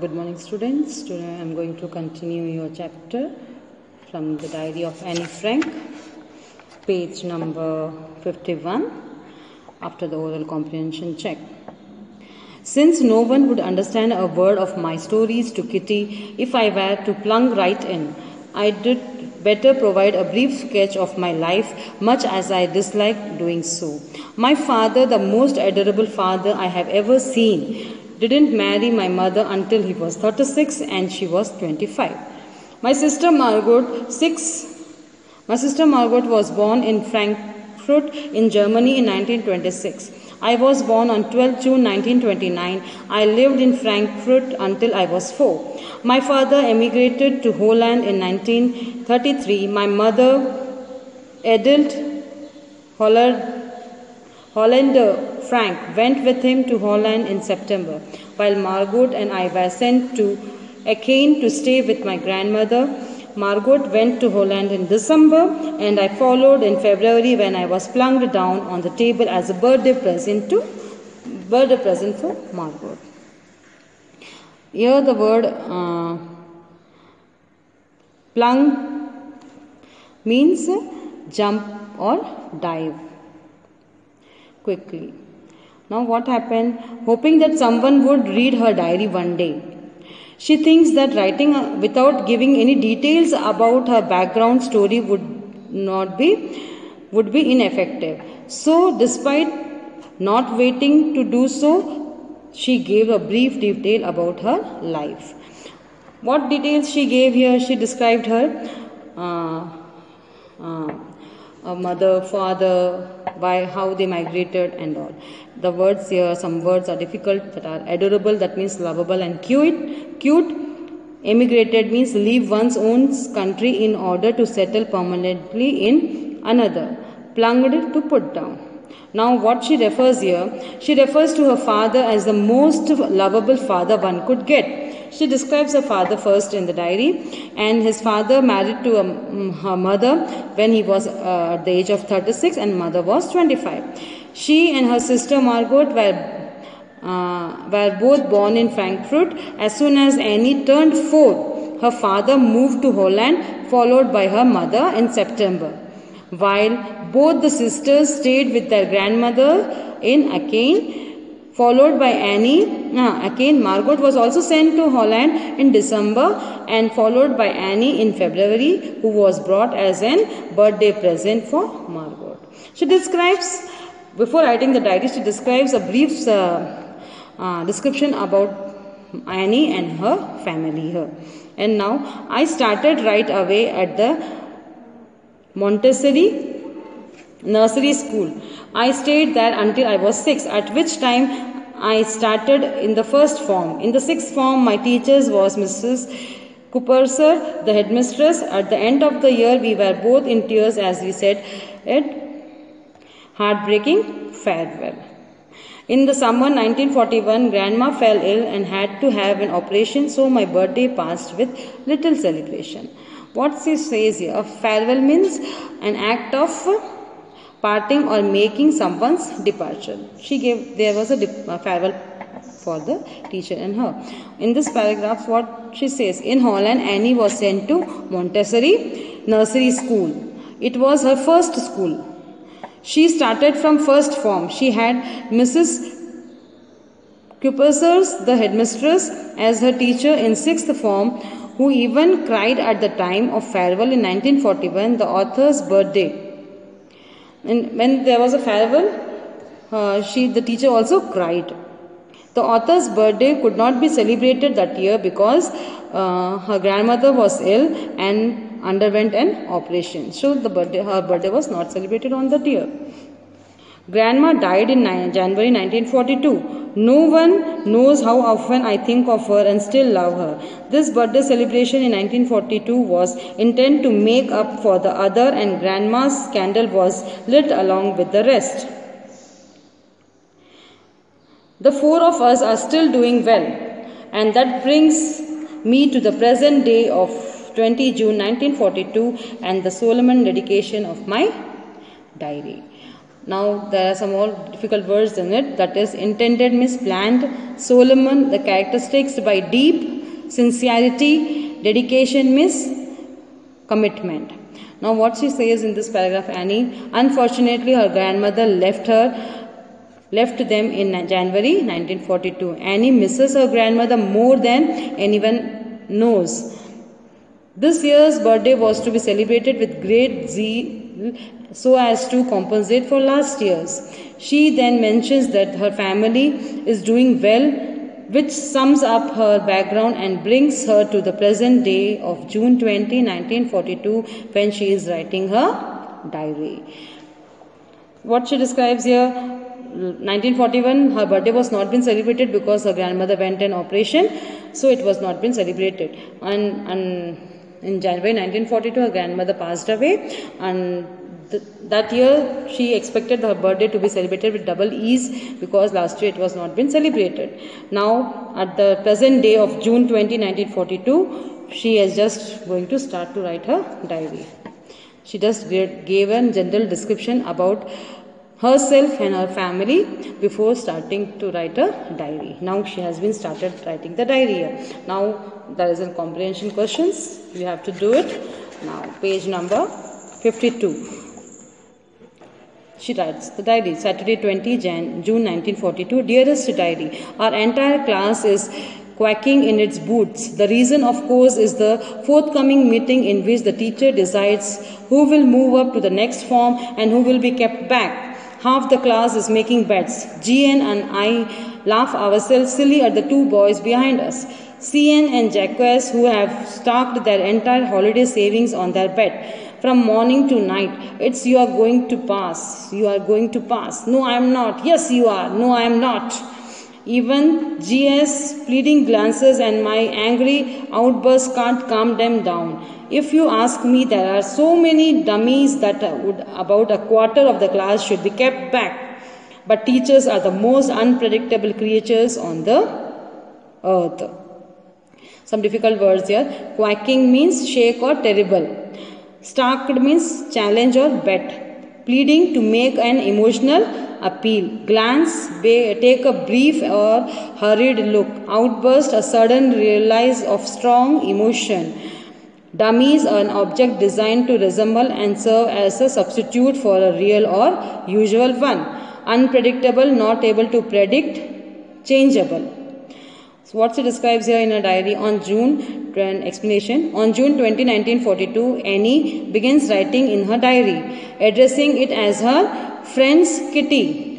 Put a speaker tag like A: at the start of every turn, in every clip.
A: Good morning, students. Today I am going to continue your chapter from the Diary of Anne Frank, page number 51, after the oral comprehension check. Since no one would understand a word of my stories to Kitty if I were to plunge right in, I did better provide a brief sketch of my life, much as I dislike doing so. My father, the most adorable father I have ever seen, didn't marry my mother until he was 36 and she was 25. My sister Margot was born in Frankfurt in Germany in 1926. I was born on 12 June 1929. I lived in Frankfurt until I was 4. My father emigrated to Holland in 1933. My mother, Edith Hollander Frank, went with him to Holland in September, while Margot and I were sent to Aachen to stay with my grandmother. Margot went to Holland in December, and I followed in February when I was plunked down on the table as a birthday present for Margot. Here the word plunge means jump or dive quickly. Now what happened? Hoping that someone would read her diary one day. She thinks that writing without giving any details about her background story would be ineffective. So despite not waiting to do so, she gave a brief detail about her life. What details she gave here? She described her mother, father, by how they migrated and all. The words here, some words are difficult, that are adorable, that means lovable and cute. Emigrated means leave one's own country in order to settle permanently in another. Plunged, to put down. Now what she refers here, she refers to her father as the most lovable father one could get. She describes her father first in the diary, and his father married to her mother when he was at the age of 36 and mother was 25. She and her sister Margot were both born in Frankfurt. As soon as Annie turned 4, her father moved to Holland, followed by her mother in September, while both the sisters stayed with their grandmother in Aachen. Followed by Aachen. Margot was also sent to Holland in December and followed by Annie in February, who was brought as an birthday present for Margot. She describes, before writing the diary, she describes a brief description about Annie and her family here. And now I started right away at the Montessori nursery school. I stayed there until I was 6, at which time I started in the first form. In the 6th form, my teachers was Mrs. Cooperser, the headmistress. At the end of the year, we were both in tears as we said heartbreaking farewell. In the summer 1941, Grandma fell ill and had to have an operation, so my birthday passed with little celebration. What she says here, farewell means an act of parting or making someone's departure. There was a farewell for the teacher and her. In this paragraph, what she says, in Holland, Annie was sent to Montessori nursery school. It was her first school. She started from first form. She had Mrs. Cooperser, the headmistress, as her teacher in 6th form, who even cried at the time of farewell in 1941, the author's birthday. And when there was a farewell, the teacher also cried. The author's birthday could not be celebrated that year because her grandmother was ill and underwent an operation. So her birthday was not celebrated on that year. Grandma died in January 1942. No one knows how often I think of her and still love her. This birthday celebration in 1942 was intended to make up for the other, and Grandma's candle was lit along with the rest. The 4 of us are still doing well, and that brings me to the present day of 20 June 1942 and the solemn dedication of my diary. Now there are some more difficult words in it. That is intended means planned. Solomon, the characteristics by deep. Sincerity, dedication means commitment. Now what she says in this paragraph, Annie, unfortunately her grandmother left them in January 1942. Annie misses her grandmother more than anyone knows. This year's birthday was to be celebrated with great zeal so as to compensate for last year's. She then mentions that her family is doing well, which sums up her background and brings her to the present day of June 20, 1942, when she is writing her diary. What she describes here, 1941, her birthday was not been celebrated because her grandmother went an operation, so it was not been celebrated. And in January 1942, her grandmother passed away, and that year she expected her birthday to be celebrated with double ease because last year it was not been celebrated. Now at the present day of June 20, 1942, she is just going to start to write her diary. She just gave a general description about herself and her family before starting to write a diary. Now she has been started writing the diary here. Now there is a comprehension questions. You have to do it. Now page number 52. She writes the diary, Saturday 20 June 1942. Dearest diary, our entire class is quacking in its boots. The reason, of course, is the forthcoming meeting in which the teacher decides who will move up to the next form and who will be kept back. Half the class is making bets. GN and I laugh ourselves silly at the two boys behind us. CN and Jacques, who have stacked their entire holiday savings on their bet. From morning to night, it's you are going to pass. You are going to pass. No, I am not. Yes, you are. No, I am not. Even GS pleading glances and my angry outbursts can't calm them down. If you ask me, there are so many dummies that about a quarter of the class should be kept back. But teachers are the most unpredictable creatures on the earth. Some difficult words here. Quacking means shake or terrible. Starked means challenge or bet. Pleading to make an emotional appeal. Glance, take a brief or hurried look. Outburst, a sudden realize of strong emotion. Dummies are an object designed to resemble and serve as a substitute for a real or usual one. Unpredictable, not able to predict, changeable. So what she describes here in her diary on June 20, 1942, Annie begins writing in her diary, addressing it as her friend Kitty.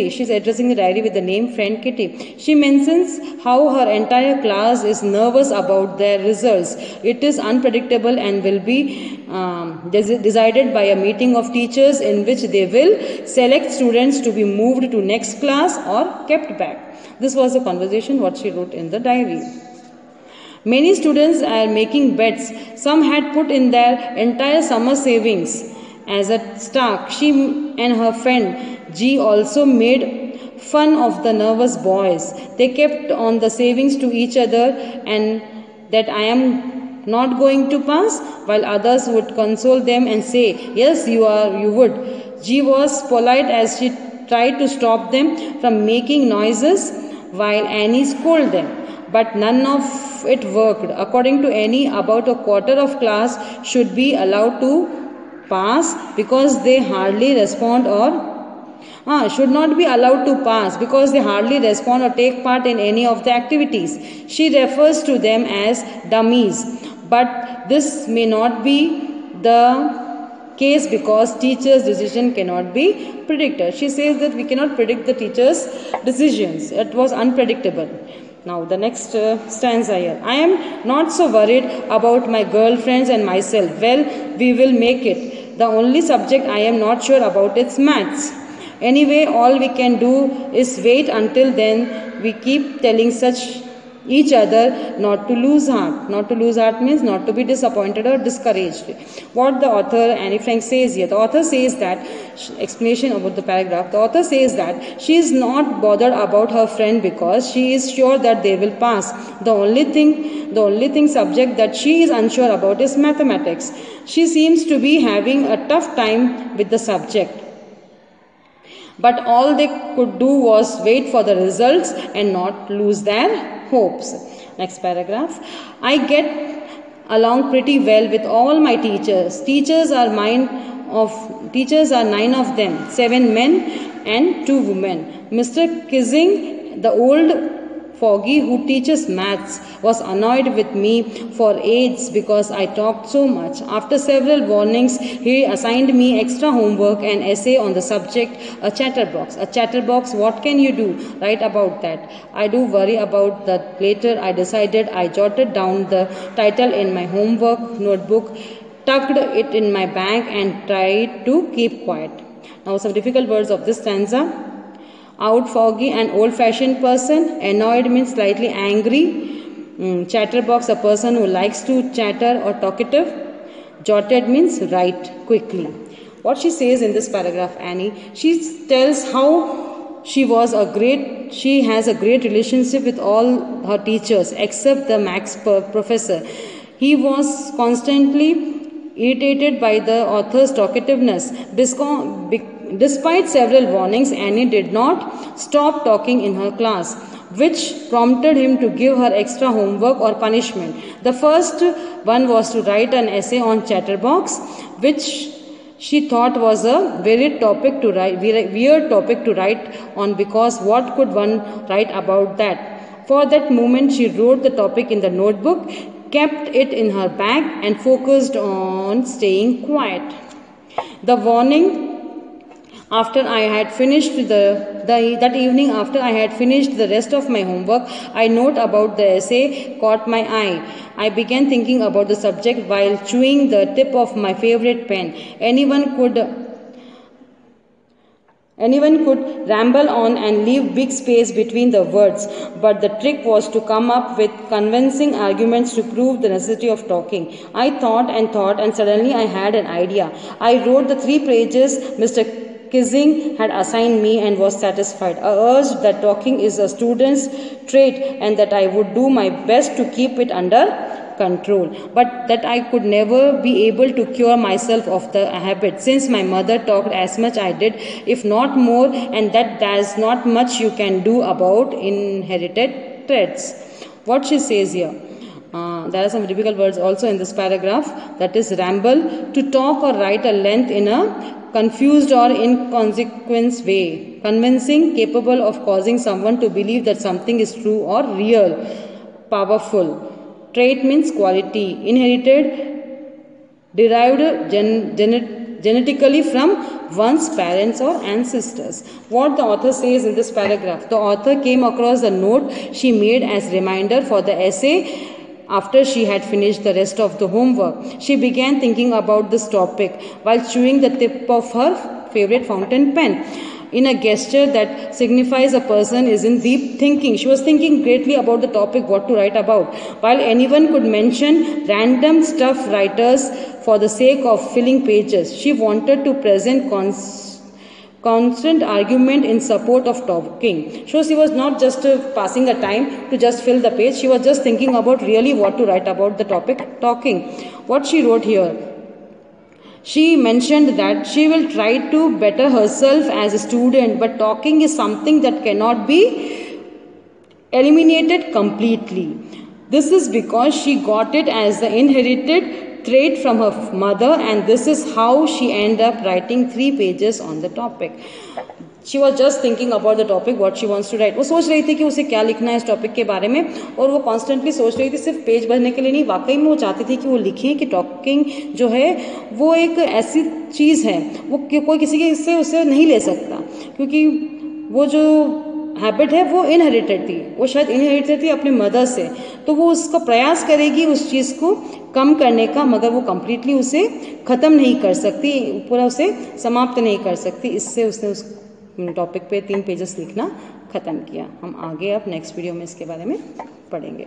A: She is addressing the diary with the name friend Kitty. She mentions how her entire class is nervous about their results. It is unpredictable and will be decided by a meeting of teachers in which they will select students to be moved to next class or kept back. This was the conversation what she wrote in the diary. Many students are making bets. Some had put in their entire summer savings as a stake. She and her friend G also made fun of the nervous boys. They kept on the savings to each other and that I am not going to pass, while others would console them and say, yes, you would. G was polite as she tried to stop them from making noises while Annie scolded them. But none of it worked. According to Annie, about a quarter of class should be allowed to pass because they hardly respond should not be allowed to pass because they hardly respond or take part in any of the activities. She refers to them as dummies. But this may not be the case because teachers' decision cannot be predicted. She says that we cannot predict the teachers' decisions. It was unpredictable. Now the next stanza here. I am not so worried about my girlfriends and myself. Well, we will make it. The only subject I am not sure about is maths. Anyway, all we can do is wait until then. We keep telling each other not to lose heart. Not to lose heart means not to be disappointed or discouraged. What the author Annie Frank says here, the author says that, explanation about the paragraph, the author says that she is not bothered about her friend because she is sure that they will pass. The only thing subject that she is unsure about is mathematics. She seems to be having a tough time with the subject. but all they could do was wait for the results and not lose their hopes. Next paragraph. I get along pretty well with all my teachers. Teachers are 9 of them, 7 men and 2 women. Mr. Kissing, the old fogey who teaches maths, was annoyed with me for aides because I talked so much. After several warnings, he assigned me extra homework and essay on the subject, a chatterbox. A chatterbox, what can you do? Write about that. I do worry about that later. I decided. I jotted down the title in my homework notebook, tucked it in my bag and tried to keep quiet. Now some difficult words of this stanza. Out, foggy, an old-fashioned person. Annoyed means slightly angry. Chatterbox, a person who likes to chatter or talkative. Jotted means write quickly. What she says in this paragraph, Annie, she tells how she has a great relationship with all her teachers except the Max professor. He was constantly irritated by the author's talkativeness. Despite several warnings, Annie did not stop talking in her class, which prompted him to give her extra homework or punishment. The first one was to write an essay on chatterbox, which she thought was a weird topic to write on, because what could one write about that? For that moment, she wrote the topic in the notebook, kept it in her bag and focused on staying quiet. The warning after I had finished that evening, after I had finished the rest of my homework, I note about the essay caught my eye. I began thinking about the subject while chewing the tip of my favorite pen. Anyone could ramble on and leave big space between the words, but the trick was to come up with convincing arguments to prove the necessity of talking. I thought and suddenly I had an idea. I wrote the 3 pages Mr. Kissing had assigned me and was satisfied. I urged that talking is a student's trait and that I would do my best to keep it under control, but that I could never be able to cure myself of the habit, since my mother talked as much I did, if not more, and that there's not much you can do about inherited traits. What she says here. There are some difficult words also in this paragraph. That is ramble, to talk or write a length in a confused or inconsequent way. Convincing, capable of causing someone to believe that something is true or real. Powerful. Trait means quality. Inherited, derived genetically from one's parents or ancestors. What the author says in this paragraph. The author came across a note she made as reminder for the essay after she had finished the rest of the homework. She began thinking about this topic while chewing the tip of her favorite fountain pen, in a gesture that signifies a person is in deep thinking. She was thinking greatly about the topic, what to write about. While anyone could mention random stuff writers for the sake of filling pages, she wanted to present constant argument in support of talking. So she was not just passing a time to just fill the page. She was just thinking about really what to write about the topic talking. What she wrote here. She mentioned that she will try to better herself as a student, but talking is something that cannot be eliminated completely. This is because she got it as the inherited trait from her mother, and this is how she ended up writing 3 pages on the topic. She was just thinking about the topic, what she wants to write. वो सोच रही थी कि उसे क्या लिखना है इस टॉपिक के बारे में, और वो कॉन्स्टेंटली सोच रही थी सिर्फ पेज भरने के लिए नहीं, वाकई में वो चाहती थी कि वो लिखे कि टॉकिंग जो है वो एक ऐसी चीज़ है, वो कोई किसी के इससे उसे नहीं ले सकता, क्योंकि वो जो हैबिट है वो इनहेरिटेड थी, वो शायद इनहेरिटेड थी अपने मदर से, तो वो उसका प्रयास करेगी उस चीज़ को कम करने का, मगर वो कम्प्लीटली उसे ख़त्म नहीं कर सकती, पूरा उसे समाप्त नहीं कर सकती। इससे उसने उस टॉपिक पे 3 पेजेस लिखना ख़त्म किया। हम आगे अब नेक्स्ट वीडियो में इसके बारे में पढ़ेंगे।